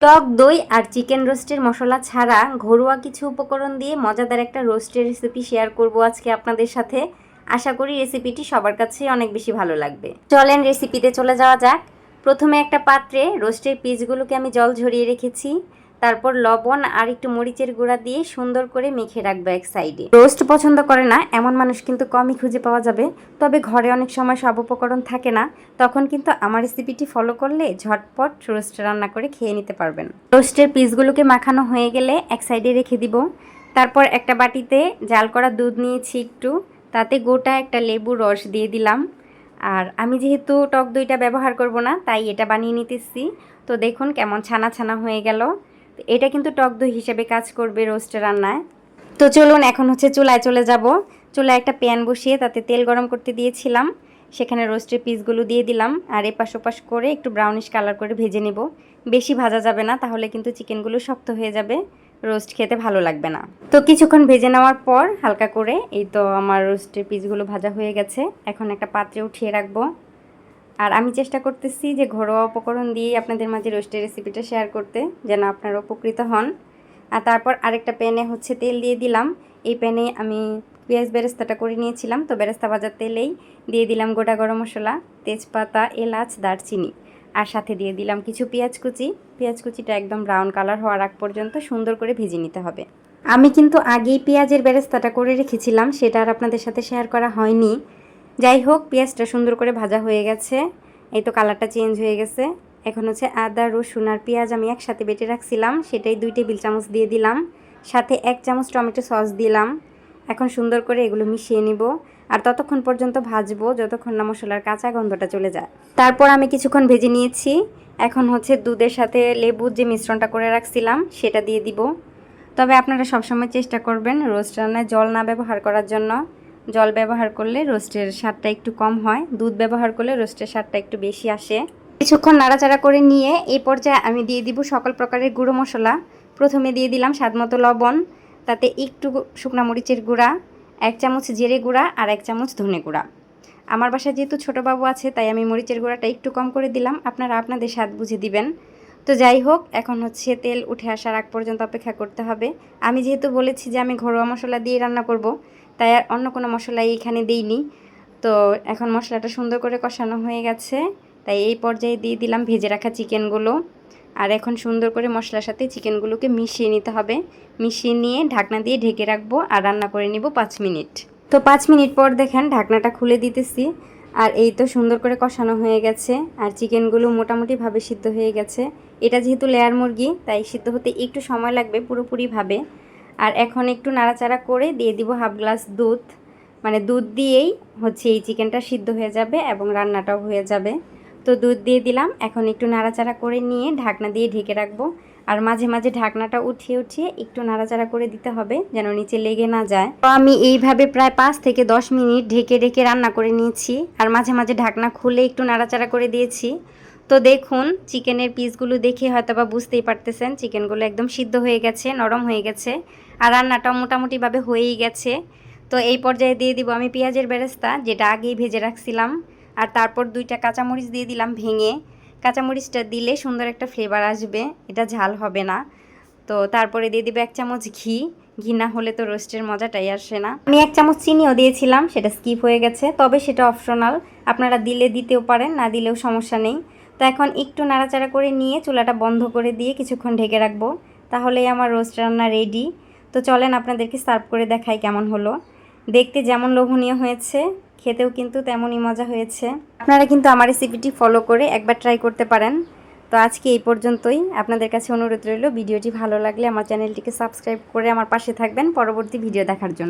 টক দই আর চিকেন রোস্টের মশলা ছাড়া ঘরোয়া কিছু উপকরণ দিয়ে মজাদার একটা রোস্টের রেসিপি শেয়ার করব আজকে আপনাদের সাথে। আশা করি রেসিপিটি সবার কাছেই অনেক বেশি ভালো লাগবে। চলেন রেসিপিতে চলে যাওয়া যাক। প্রথমে একটা পাত্রে রোস্টের পিসগুলোকে আমি জল ঝরিয়ে রেখেছি। তারপর লবণ আর একটু মরিচের গুঁড়া দিয়ে সুন্দর করে মেখে রাখবো এক সাইডে। রোস্ট পছন্দ করে না এমন মানুষ কিন্তু কমই খুঁজে পাওয়া যাবে, তবে ঘরে অনেক সময় সব উপকরণ থাকে না, তখন কিন্তু আমার রেসিপিটি ফলো করলে ঝটপট রোস্ট রান্না করে খেয়ে নিতে পারবেন। রোস্টের পিসগুলোকে মাখানো হয়ে গেলে এক সাইডে রেখে দিব। তারপর একটা বাটিতে জাল করা দুধ নিয়েছি একটু, তাতে গোটা একটা লেবুর রস দিয়ে দিলাম। আর আমি যেহেতু টক দইটা ব্যবহার করব না, তাই এটা বানিয়ে নিতেছি। তো দেখুন কেমন ছানা ছানা হয়ে গেল। এটা কিন্তু টক দই হিসেবে কাজ করবে রোস্ট রান্নায়। তো চলুন এখন চুলায় চলে যাব। চুলায় একটা প্যান বসিয়ে তাতে তেল গরম করতে দিয়েছিলাম, সেখানে রোস্টের পিসগুলো দিয়ে দিলাম আর এপাশ ওপাশ করে একটু ব্রাউনিশ কালার করে ভেজে নেব। বেশি ভাজা যাবে না, তাহলে কিন্তু চিকেনগুলো শক্ত হয়ে যাবে, রোস্ট খেতে ভালো লাগবে না। তো কিছুক্ষণ ভেজে নেওয়ার পর হালকা করে এই তো আমার রোস্টের পিসগুলো ভাজা হয়ে গেছে। এখন একটা পাত্রে উঠিয়ে রাখবো। আর আমি চেষ্টা করতেছি যে ঘরোয়া উপকরণ দিয়েই আপনাদের মাঝে রোস্টের রেসিপিটা শেয়ার করতে, যেন আপনারা উপকৃত হন। আর তারপর আরেকটা প্যানে তেল দিয়ে দিলাম। এই প্যানে আমি পেঁয়াজ বেরেস্তাটা করে নিয়েছিলাম, তো বেরেস্তা ভাজার তেলেই দিয়ে দিলাম গোটা গরম মশলা, তেজপাতা, এলাচ, দারচিনি, আর সাথে দিয়ে দিলাম কিছু পেঁয়াজ কুচি। পেঁয়াজ কুচিটা একদম ব্রাউন কালার হওয়ার আগ পর্যন্ত সুন্দর করে ভেজে নিতে হবে। আমি কিন্তু আগেই পেঁয়াজের বেরেস্তাটা করে রেখেছিলাম, সেটা আর আপনাদের সাথে শেয়ার করা হয়নি। যাই হোক, পেঁয়াজটা সুন্দর করে ভাজা হয়ে গেছে, এই তো কালারটা চেঞ্জ হয়ে গেছে। এখন আদা, রসুন আর পেঁয়াজ আমি একসাথে বেটে রাখছিলাম, সেটাই 2 টেবিল চামচ দিয়ে দিলাম। সাথে 1 চামচ টমেটো সস দিলাম। এখন সুন্দর করে এগুলো মিশিয়ে নিব আর ততক্ষণ পর্যন্ত ভাজবো যতক্ষণ না মশলার কাঁচা গন্ধটা চলে যায়। তারপর আমি কিছুক্ষণ ভেজে নিয়েছি। এখন দুধের সাথে লেবুর যে মিশ্রণটা করে রাখছিলাম সেটা দিয়ে দিব। তবে আপনারা সবসময় চেষ্টা করবেন রোস্ট রান্নায় জল না ব্যবহার করার জন্য। জল ব্যবহার করলে রোস্টের স্বাদটা একটু কম হয়, দুধ ব্যবহার করলে রোস্টের স্বাদটা একটু বেশি আসে। কিছুক্ষণ নাড়াচাড়া করে নিয়ে এই পর্যায়ে আমি দিয়ে দিব সকল প্রকারের গুঁড়ো মশলা। প্রথমে দিয়ে দিলাম স্বাদমতো লবণ, তাতে একটু শুকনা মরিচের গুঁড়া, 1 চামচ জিরে গুঁড়া আর 1 চামচ ধনে গুঁড়া। আমার বাসায় যেহেতু ছোটো বাবু আছে তাই আমি মরিচের গুঁড়াটা একটু কম করে দিলাম, আপনারা আপনাদের স্বাদ বুঝে দিবেন। তো যাই হোক, এখন তেল উঠে আসার আগ পর্যন্ত অপেক্ষা করতে হবে। আমি যেহেতু বলেছি যে আমি ঘরোয়া মশলা দিয়ে রান্না করব, তাই আর অন্য কোনো মশলাই এখানে দিইনি। তো এখন মশলাটা সুন্দর করে কষানো হয়ে গেছে, তাই এই পর্যায়ে দিয়ে দিলাম ভেজে রাখা চিকেনগুলো। আর এখন সুন্দর করে মশলার সাথে চিকেনগুলোকে মিশিয়ে নিতে হবে। মিশিয়ে নিয়ে ঢাকনা দিয়ে ঢেকে রাখবো আর রান্না করে নিব 5 মিনিট। তো 5 মিনিট পর দেখেন ঢাকনাটা খুলে দিতেছি, আর এই তো সুন্দর করে কষানো হয়ে গেছে আর চিকেনগুলো মোটামুটিভাবে সিদ্ধ হয়ে গেছে। এটা যেহেতু লেয়ার মুরগি তাই সিদ্ধ হতে একটু সময় লাগবে পুরোপুরিভাবে। আর এখন একটু নাড়াচাড়া করে দিয়ে দিব হাফ গ্লাস দুধ, মানে দুধ দিয়েই এই চিকেনটা সিদ্ধ হয়ে যাবে এবং রান্নাটাও হয়ে যাবে। তো দুধ দিয়ে দিলাম, এখন একটু নাড়াচাড়া করে নিয়ে ঢাকনা দিয়ে ঢেকে রাখবো। আর মাঝে মাঝে ঢাকনাটা উঠিয়ে উঠিয়ে একটু নাড়াচাড়া করে দিতে হবে যেন নিচে লেগে না যায়। তো আমি এইভাবে প্রায় 5 থেকে 10 মিনিট ঢেকে ঢেকে রান্না করে নিয়েছি আর মাঝে মাঝে ঢাকনা খুলে একটু নাড়াচাড়া করে দিয়েছি। তো দেখুন চিকেনের পিসগুলো দেখে হয়তো বা বুঝতেই পারতেছেন চিকেনগুলো একদম সিদ্ধ হয়ে গেছে, নরম হয়ে গেছে আর রান্নাটাও মোটামুটিভাবে হয়েই গেছে। তো এই পর্যায়ে দিয়ে দিব আমি পেঁয়াজের বেরেস্তা, যেটা আগেই ভেজে রাখছিলাম। আর তারপর 2টা কাঁচামরিচ দিয়ে দিলাম ভেঙে। কাঁচামরিচটা দিলে সুন্দর একটা ফ্লেভার আসবে, এটা ঝাল হবে না। তো তারপরে দিয়ে দিব 1 চামচ ঘি। ঘি না হলে তো রোস্টের মজাটাই আসে না। আমি 1 চামচ চিনিও দিয়েছিলাম, সেটা স্কিপ হয়ে গেছে, তবে সেটা অপশনাল, আপনারা দিলে দিতেও পারেন, না দিলেও সমস্যা নেই। তো এখন একটু নাড়াচাড়া করে নিয়ে চুলাটা বন্ধ করে দিয়ে কিছুক্ষণ ঢেকে রাখবো, তাহলেই আমার রোস্ট রান্না রেডি। তো চলেন আপনাদেরকে সার্ভ করে দেখাই কেমন হলো। দেখতে যেমন লোভনীয় হয়েছে, খেতেও কিন্তু তেমনই মজা হয়েছে। আপনারা কিন্তু আমার রেসিপিটি ফলো করে একবার ট্রাই করতে পারেন। তো আজকে এই পর্যন্তই। আপনাদের কাছে অনুরোধ রইল ভিডিওটি ভালো লাগলে আমার চ্যানেলটিকে সাবস্ক্রাইব করে আমার পাশে থাকবেন পরবর্তী ভিডিও দেখার জন্য।